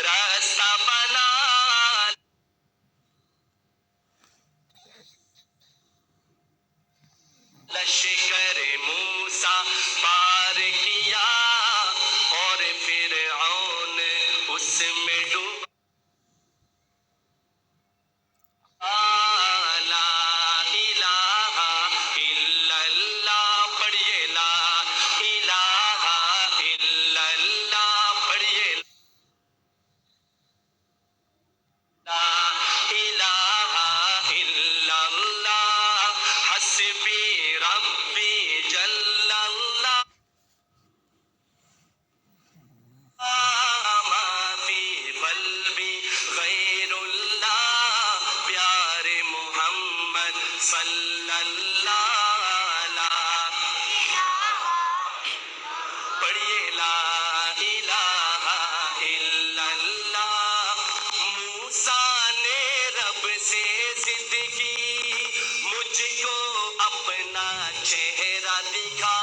راستہ بنا لشکر موسیٰ پار کیا اور فرعون اس میں ڈوبا لا الہ الا اللہ پڑھیے لا الہ الا اللہ پڑھیے لا الہ الا اللہ حسبی ربی جل اللہ ما فی قلبی غیر اللہ پیارے محمد صلی اللہ پڑھیے لا الہ الا اللہ موسیٰ نے رب سے ضد کی مجھ کو اپنا چہرہ دکھا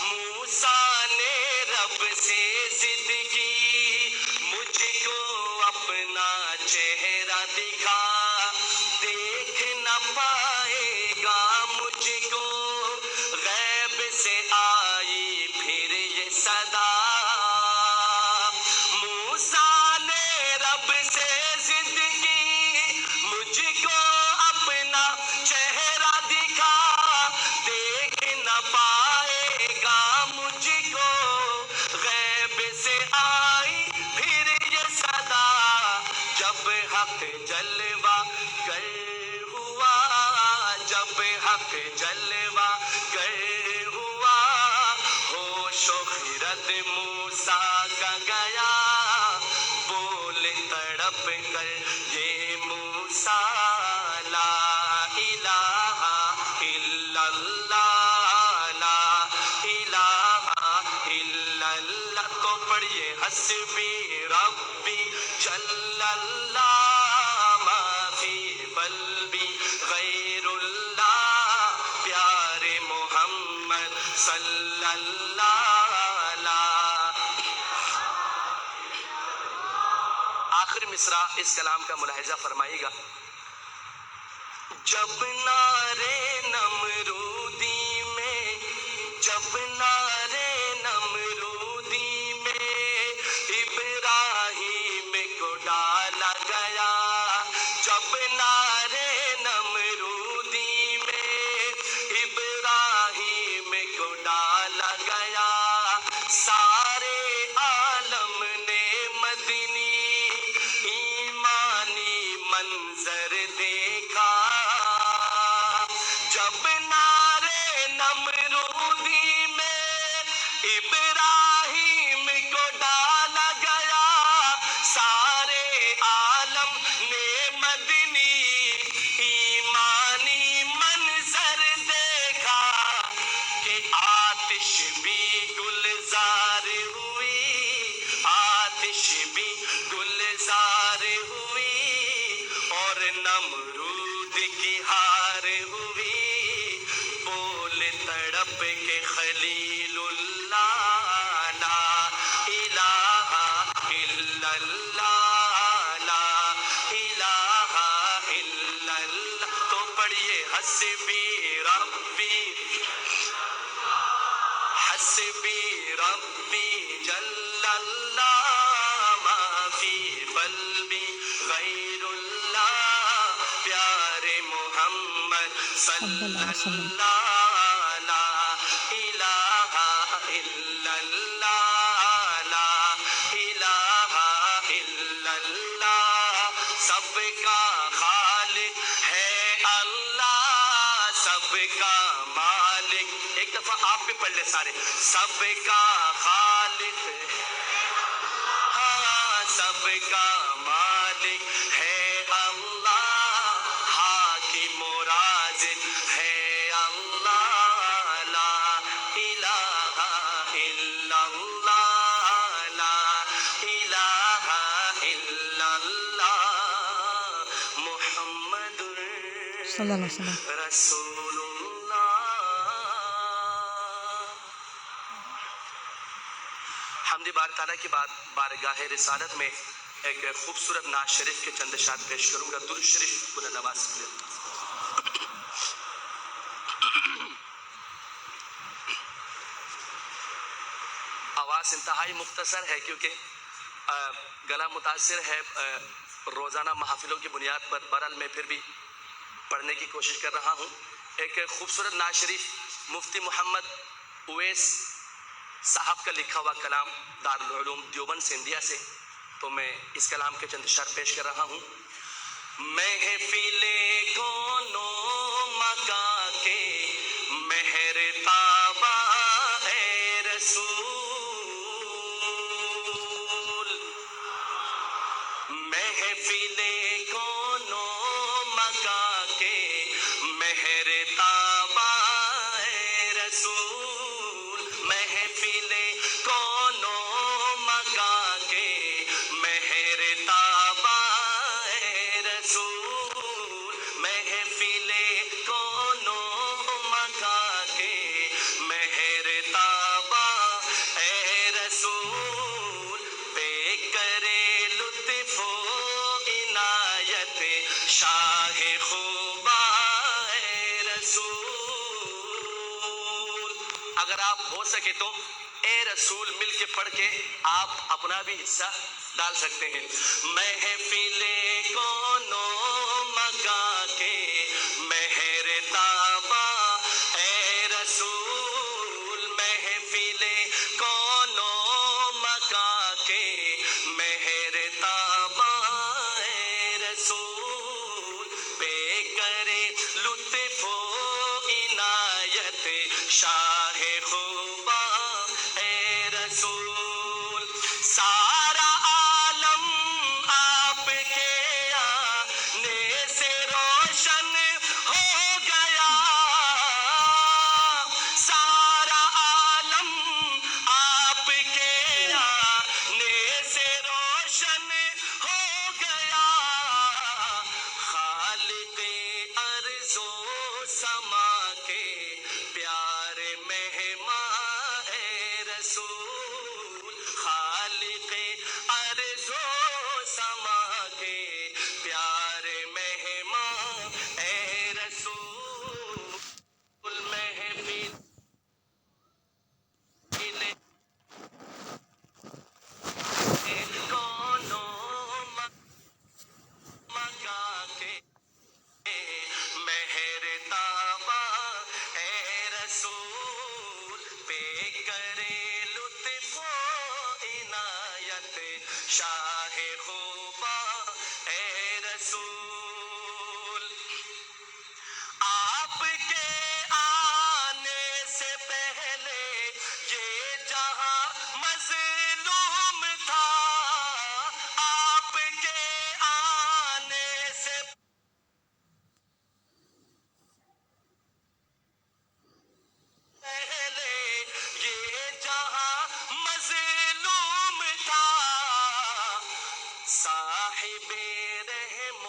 موسیٰ نے رب سے ضد کی مجھ کو اپنا چہرہ دکھا دیکھ نہ پائے گا مجھ کو غیب سے آئی پھر یہ صدا موسیٰ نے رب سے ضد کی مجھ کو اپنا چہرہ دکھا دیکھ نہ پائے گا مجھ کو غیب سے آئی پھر یہ صدا جب حق جلوہ گر ہوا جب حق جلوہ گر ہوا ہوش و خرد موسیٰ کا گیا بول تڑپ کر یہ موسیٰ لا الہ الا اللہ لا الہ الا اللہ تو پڑھیے حسبی ربی جل اللہ ما فی قلبی غیر اللہ پیارے محمد صلی اللہ آخر مصرع اس کلام کا ملاحظہ فرمائیے گا جب نعرے نمرودی میں جب نعرے نمرودی میں ابراہیم کو ڈالا گیا جب نعرے نمرودی میں ابراہیم کو ڈالا گیا سارے عالم نے مدنی ایمانی منظر دیکھا جب نعرے نمرودی میں ابراہیم کو ڈالا گیا سارے عالم نے مدنی ایمانی منظر دیکھا کہ آتش بھی گلزار ہوئی آتش بھی گلزار ہوئی اور نمرود کی ہار ہوئی بول تڑپ کے خلیل اللہ لا الہ الا اللہ لا الہ الا اللہ تو پڑھیے حسبی ربی حسبی ربی جل اللہ ما فی قلبی غیر اللہ پیارے محمد صلی اللہ لا الہ الا اللہ لا الہ الا اللہ سب کا خالق ہے اللہ سب کا مالک ایک دفعہ آپ بھی پڑھ لے سارے سب کا خالق ہاں سب کا مالک ہے اللہ حاکم و رازق ہے اللہ لا الہ الا اللہ لا الہ الا اللہ محمد صلی اللہ علیہ وسلم رسول حمد بار تعالیٰ کی بارگاہ رسالت میں ایک خوبصورت نعت شریف کے چند اشعار پیش کروں گا. درود شریف بلند آواز سے. آواز انتہائی مختصر ہے کیونکہ گلا متاثر ہے روزانہ محافلوں کی بنیاد پر. بہرحال میں پھر بھی پڑھنے کی کوشش کر رہا ہوں. ایک خوبصورت نعت شریف مفتی محمد اویس صاحب کا لکھا ہوا کلام دارالعلوم دیوبند سے انڈیا سے. تو میں اس کلام کے چند اشعار پیش کر رہا ہوں. محفل کونو مکا کے مہر تابا اے رسول. محفل کونو مکا کے مہر تابا اے رسول. محفل کونو مکا کے مہر تابا اے رسول. محفل کونو مکا کے مہر تابا اے رسول. پہ کرے لطف و عنایت شاہ خوبا اے رسول. اگر آپ ہو سکے تو اے رسول مل کے پڑھ کے آپ اپنا بھی حصہ ڈال سکتے ہیں. محفل کونو مکا کے مہر تابا اے رسول. محفل کونو مکا کے مہر تابا اے رسول. پہ کرے لطف و عنایت شاہ خوبا اے رسول. سارا عالم آپ کے آنے سے روشن ہو گیا. سارا عالم آپ کے آنے سے روشن ہو گیا. خالق ارض و سما کے پیارے مہمان اے رسول. خالق ارض و سما کے پیارے مہمان اے رسول. محفل کونو مکا کے مہر تابا اے رسول. پہ کرے لطف و عنایت شاہ خوبا اے رسول. آپ کے آنے سے پہلے یہ جہاں مظلوم تھا. آپ کے آنے سے پہلے یہ جہاں مظلوم تھا. صاحب رحم و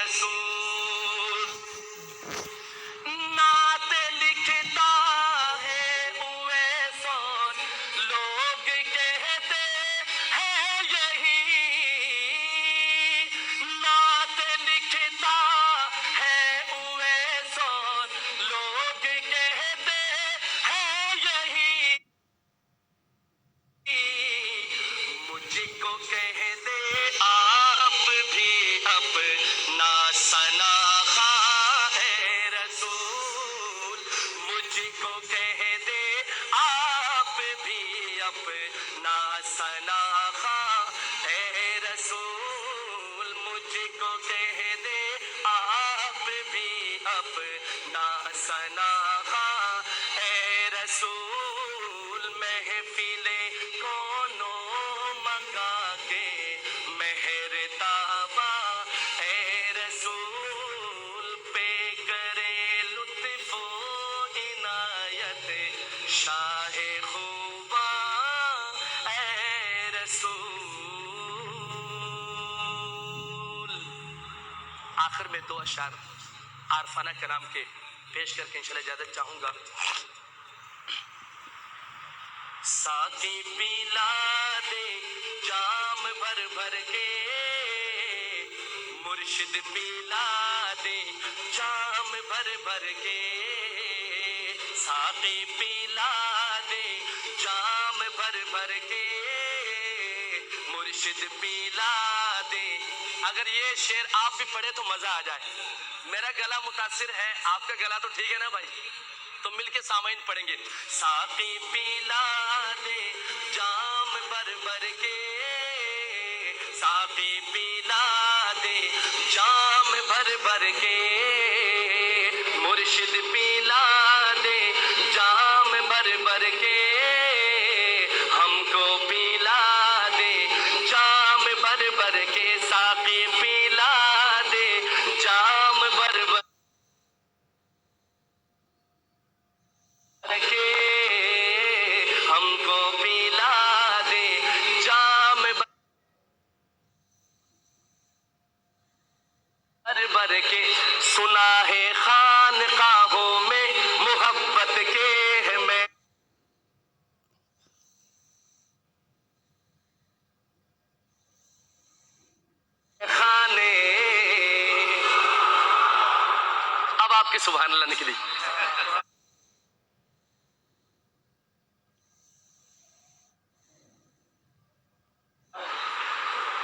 رسول نعت لکھتا ہے اویسون لوگ کہتے ہیں یہی نعت لکھتا ہے اویسون لوگ کہتے ہیں یہی مجھ کو کہہ دے آپ بھی اپنا ثنا خواہ ہے رسول مجھ کو کہہ دے آپ بھی اپنا ثنا خواہ ہے رسول مجھ کو کہہ دے آپ بھی اپنا ثنا خواہ ہے رسول محفل کونو منگا کے مہر تابا اے رسول پہ کرے لطف و عنایت شاہ خوبا اے رسول آخر میں دو اشعار عارفانہ کلام کے پیش کر کے انشاءاللہ اجازت چاہوں گا ساقی پلا دے جام بھر بھر کے مرشد پلا دے جام بھر بھر کے ساقی پلا دے جام بھر بھر کے مرشد پلا دے اگر یہ شعر آپ بھی پڑھے تو مزہ آ جائے میرا گلا متاثر ہے آپ کا گلا تو ٹھیک ہے نا بھائی تو مل کے سامعین پڑھیں گے ساقی پلا دے جام بھر بھر کے ساقی پلا دے جام بھر بھر کے مرشد پلا دے جام بھر بھر کے ہم کو پلا دے جام بھر بھر کے ساقی پلا دے جام بھر بھر کے ہم کو پلا دے جام بھر بھر کے سنا ہے خانقاہوں میں محبت کے میں خانے اب آپ کی سبحان اللہ نکلی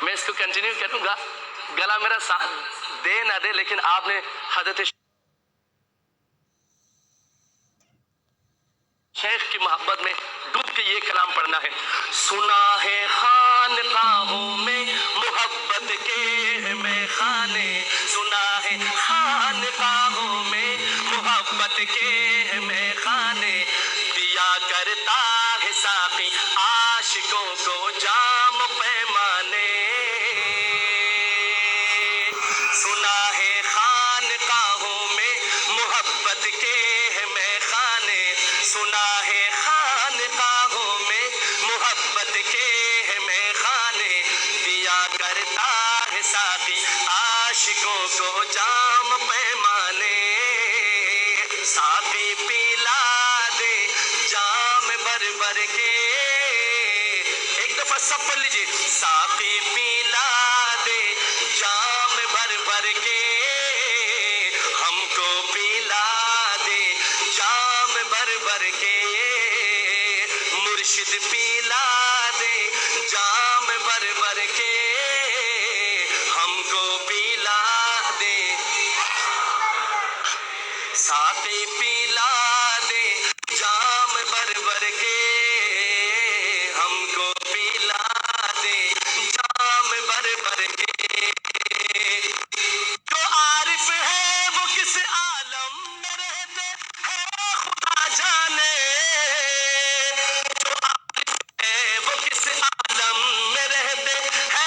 میں اس کو کنٹینیو کروں گا گلا میرا ساتھ دے نہ دے لیکن آپ نے حضرت شیخ کی محبت میں ڈوب کے یہ کلام پڑھنا ہے سنا ہے خانقاہوں میں محبت کے میں خانے سنا ہے خانقاہوں میں محبت کے میں خانے دیا کرتا ہے ساقی عاشقوں کو جام پیمانے سنا ہے خانقاہوں میں محبت کے میں خانے سنا ہے خانقاہوں میں محبت کے میں خانے دیا کرتا ہے ساقی عاشقوں کو جام پیمانے ساقی پلا دے جام بھر بھر کے ایک دفعہ سب پڑھ لیجیے ساقی پلا دے جام بھر بھر کے ہم کو پلا دے جام بھر بھر کے مرشد پلا دے جام بھر بھر کے ہم کو پلا دے ساقی پلا دے جام بھر بھر کے ہم کو پلا دے جام بھر بھر کے جو عارف ہے وہ کس عالم میں رہتے ہیں خدا جانے جو عارف ہے وہ کس عالم میں رہتے ہیں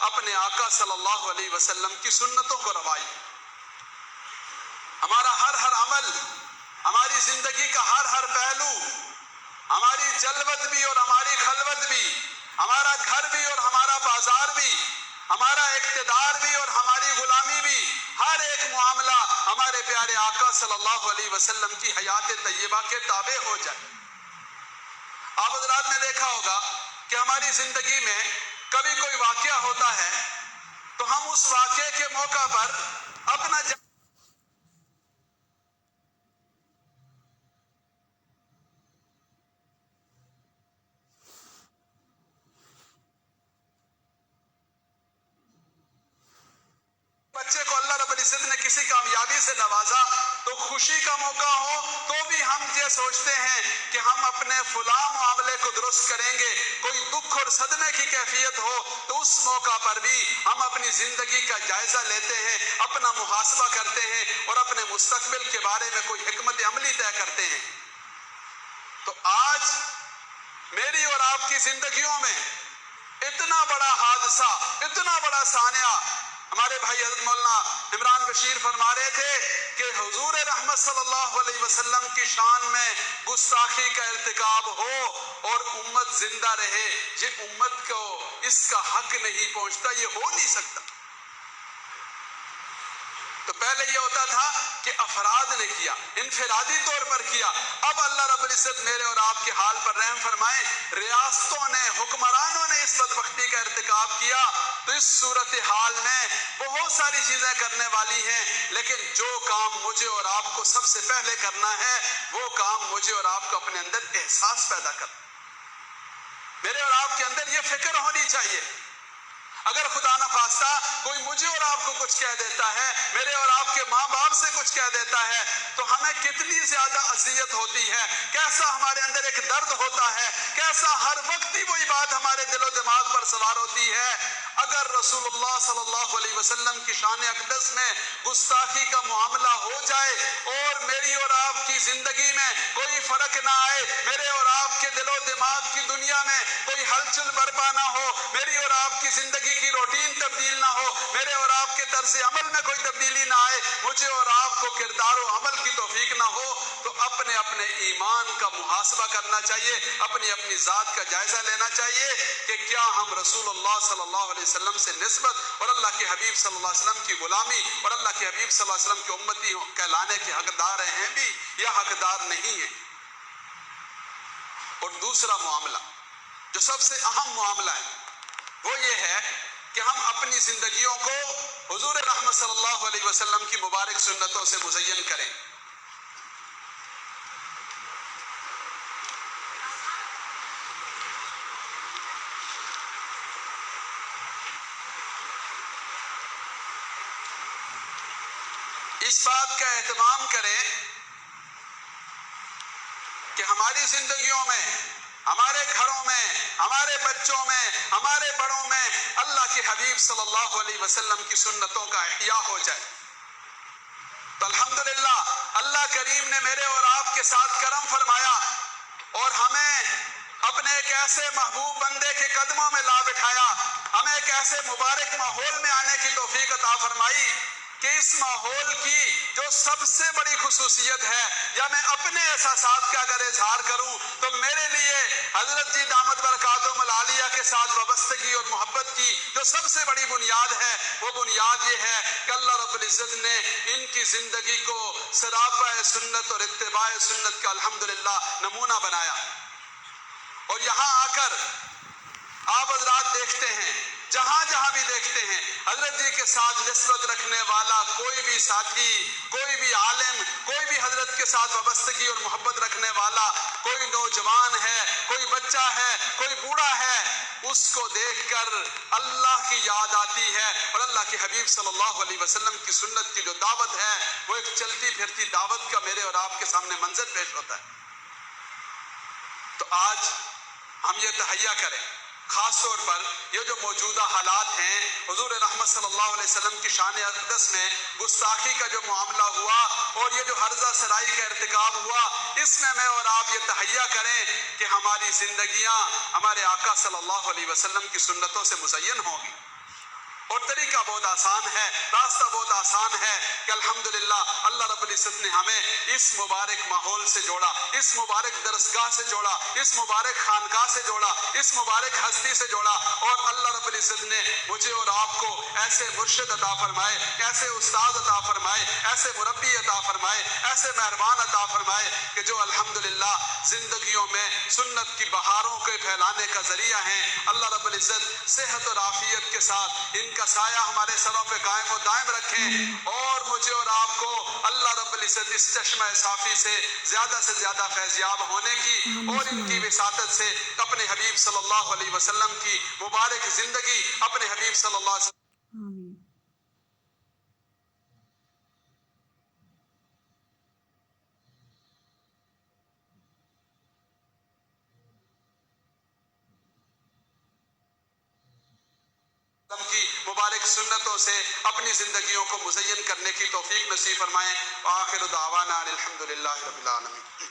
اپنے آقا صلی اللہ علیہ وسلم کی سنتوں کو روائیں۔ ہمارا ہر عمل، ہماری زندگی کا ہر پہلو، ہماری جلوت بھی اور ہماری خلوت بھی، ہمارا گھر بھی اور ہمارا بازار بھی، ہمارا اقتدار بھی اور ہماری غلامی بھی، ہر ایک معاملہ ہمارے پیارے آقا صلی اللہ علیہ وسلم کی حیات طیبہ کے تابع ہو جائے۔ آپ حضرات نے دیکھا ہوگا کہ ہماری زندگی میں کبھی کوئی واقعہ ہوتا ہے تو ہم اس واقعے کے موقع پر اپنا بچے کو اللہ رب العزت نے کسی کامیابی سے نوازا تو خوشی کا موقع ہو تو بھی ہم یہ سوچتے ہیں کہ ہم اپنے فلاں معاملے کو درست کریں گے۔ کوئی دکھ اور صدمے کی کیفیت ہو تو اس موقع پر بھی ہم اپنی زندگی کا جائزہ لیتے ہیں، اپنا محاسبہ کرتے ہیں اور اپنے مستقبل کے بارے میں کوئی حکمت عملی طے کرتے ہیں۔ تو آج میری اور آپ کی زندگیوں میں اتنا بڑا حادثہ، اتنا بڑا سانحہ، ہمارے بھائی حضرت مولانا عمران بشیر فرما رہے تھے کہ حضور رحمت صلی اللہ علیہ وسلم کی شان میں گستاخی کا ارتکاب ہو اور امت زندہ رہے، یہ امت کو اس کا حق نہیں پہنچتا، یہ ہو نہیں سکتا۔ تو پہلے یہ ہوتا تھا کہ افراد نے کیا، انفرادی طور پر کیا، اب اللہ رب العزت میرے اور آپ کے حال پر رحم فرمائے، ریاستوں نے، حکمرانوں نے اس بدبختی کا ارتکاب کیا، تو اس صورتحال میں بہت ساری چیزیں کرنے والی ہیں، لیکن جو کام مجھے اور آپ کو سب سے پہلے کرنا ہے وہ کام مجھے اور آپ کو اپنے اندر احساس پیدا کرنا، میرے اور آپ کے اندر یہ فکر ہونی چاہیے۔ اگر خدا نخواستہ کوئی مجھے اور آپ کو کچھ کہہ دیتا ہے، میرے اور آپ کے ماں باپ سے کچھ کہہ دیتا ہے، تو ہمیں کتنی زیادہ اذیت ہوتی ہے، کیسا ہمارے اندر ایک درد ہوتا ہے، کیسا ہر وقت ہی وہی بات ہمارے دل و دماغ پر سوار ہوتی ہے۔ اگر رسول اللہ صلی اللہ علیہ وسلم کی شان اقدس میں گستاخی کا معاملہ ہو جائے اور میری اور آپ کی زندگی میں کوئی فرق نہ آئے، میرے اور آپ کے دل و دماغ کی دنیا میں کوئی ہلچل برپا نہ ہو، میری اور آپ کی زندگی کی روٹین تبدیل نہ ہو، میرے اور آپ کے طرز عمل میں کوئی تبدیلی نہ آئے، مجھے اور آپ کو کردار و عمل کی توفیق نہ ہو، تو اپنے ایمان کا محاسبہ کرنا چاہیے، اپنی ذات کا جائزہ لینا چاہیے کہ کیا ہم رسول اللہ صلی اللہ علیہ وسلم سے نسبت اور اللہ کے حبیب صلی اللہ علیہ وسلم کی غلامی اور اللہ کے حبیب صلی اللہ علیہ وسلم کی امتی کہلانے کے حقدار ہیں بھی یا حقدار نہیں ہیں۔ اور دوسرا معاملہ جو سب سے اہم معاملہ ہے وہ یہ ہے کہ ہم اپنی زندگیوں کو حضور رحمت صلی اللہ علیہ وسلم کی مبارک سنتوں سے مزین کریں۔ اس بات کا اہتمام کریں کہ ہماری زندگیوں میں، ہمارے گھروں میں، ہمارے بچوں میں، ہمارے بڑوں میں اللہ کے حبیب صلی اللہ علیہ وسلم کی سنتوں کا احیاء ہو جائے۔ تو الحمدللہ اللہ کریم نے میرے اور آپ کے ساتھ کرم فرمایا اور ہمیں اپنے ایک ایسے محبوب بندے کے قدموں میں لا بٹھایا، ہمیں ایک ایسے مبارک ماحول میں آنے کی توفیق عطا فرمائی کہ اس ماحول کی جو سب سے بڑی خصوصیت ہے، یا میں اپنے احساسات کا اگر اظہار کروں تو میرے لیے حضرت جی دامت برکاتہم العالیہ کے ساتھ وابستگی اور محبت کی جو سب سے بڑی بنیاد ہے وہ بنیاد یہ ہے کہ اللہ رب العزت نے ان کی زندگی کو سراپا سنت اور اتباع سنت کا الحمدللہ نمونہ بنایا۔ اور یہاں آ کر آپ حضرات دیکھتے ہیں، جہاں جہاں بھی دیکھتے ہیں، حضرت جی کے ساتھ نسبت رکھنے والا کوئی بھی ساتھی، کوئی بھی عالم، کوئی بھی حضرت کے ساتھ وابستگی اور محبت رکھنے والا، کوئی نوجوان ہے، کوئی بچہ ہے، کوئی بوڑھا ہے، اس کو دیکھ کر اللہ کی یاد آتی ہے اور اللہ کے حبیب صلی اللہ علیہ وسلم کی سنت کی جو دعوت ہے وہ ایک چلتی پھرتی دعوت کا میرے اور آپ کے سامنے منظر پیش ہوتا ہے۔ تو آج ہم یہ تہیہ کریں، خاص طور پر یہ جو موجودہ حالات ہیں، حضور رحمت صلی اللہ علیہ وسلم کی شان اقدس میں گستاخی کا جو معاملہ ہوا اور یہ جو ہرزہ سرائی کا ارتکاب ہوا، اس میں اور آپ یہ تہیہ کریں کہ ہماری زندگیاں ہمارے آقا صلی اللہ علیہ وسلم کی سنتوں سے مزین ہوں گی۔ اور طریقہ بہت آسان ہے، راستہ بہت آسان ہے کہ الحمدللہ اللہ رب العزت نے ہمیں اس مبارک ماحول سے جوڑا، اس مبارک درسگاہ سے جوڑا، اس مبارک خانقاہ سے جوڑا، اس مبارک ہستی سے جوڑا، اور اللہ رب العزت نے مجھے اور آپ کو ایسے مرشد عطا فرمائے، ایسے استاد عطا فرمائے، ایسے مربی عطا فرمائے، ایسے مہربان عطا فرمائے کہ جو الحمدللہ زندگیوں میں سنت کی بہاروں کے پھیلانے کا ذریعہ ہیں۔ اللہ رب العزت صحت اور عافیت کے ساتھ ان کا سایہ ہمارے سروں پہ قائم و دائم رکھیں، اور مجھے اور آپ کو اللہ رب العزت اس چشمہ صافی سے زیادہ فیضیاب ہونے کی اور ان کی وساطت سے اپنے حبیب صلی اللہ علیہ وسلم کی مبارک زندگی، اپنے حبیب صلی اللہ علیہ وسلم آمین۔ کی مبارک سنتوں سے اپنی زندگیوں کو مزین کرنے کی توفیق نصیب فرمائیں۔ وآخر دعوانا الحمدللہ رب العالمین۔